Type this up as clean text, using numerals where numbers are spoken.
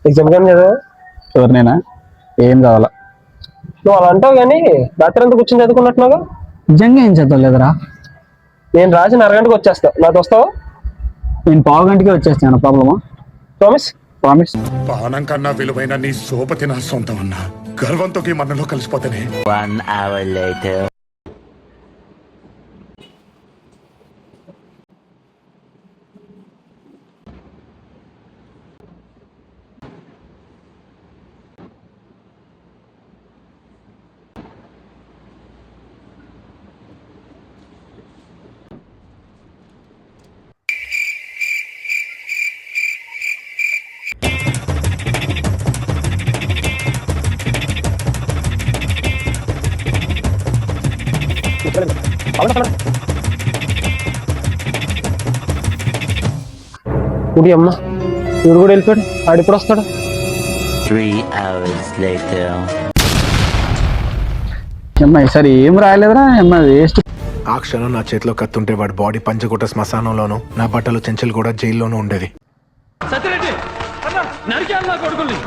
Exam కానీ చదివా? ఎవరినైనా ఏం కావాలా? నువ్వు అలా అంటావు కానీ రాత్రి అంతా కూర్చొని చదువుకున్నట్టున్నాగా. నిజంగా ఏం చదవలేదురా. నేను రాసిన అరగంటకు వచ్చేస్తా, నాతో వస్తావా? నేను పావు గంటకే వచ్చేస్తాను. ప్రాబ్లమా? ప్రామిస్. ప్రామిస్. పానం కన్నా విలువైన నీ సోపతి నా సొంతం అన్నా గర్వంతో ఈ మనలో కలిసిపోతానే. 1 hour later. ఉడి అమ్మ, ఇవి కూడా వెళ్ళిపోయాడు. ఆడిప్పుడు వస్తాడు. 3 hours later. అమ్మాయి సరే ఏం రాయలేదురా అమ్మాయి, వేస్ట్. ఆ క్షణం నా చేతిలో కత్తుంటే వాడి బాడీ పంచగుట్ట శ్మశానంలోనూ, నా బట్టలు చెంచల్ కూడా జైల్లోనూ ఉండేవి. సత్యరెడ్డి అన్న నరికేయాలి నా కొడుకుల్ని.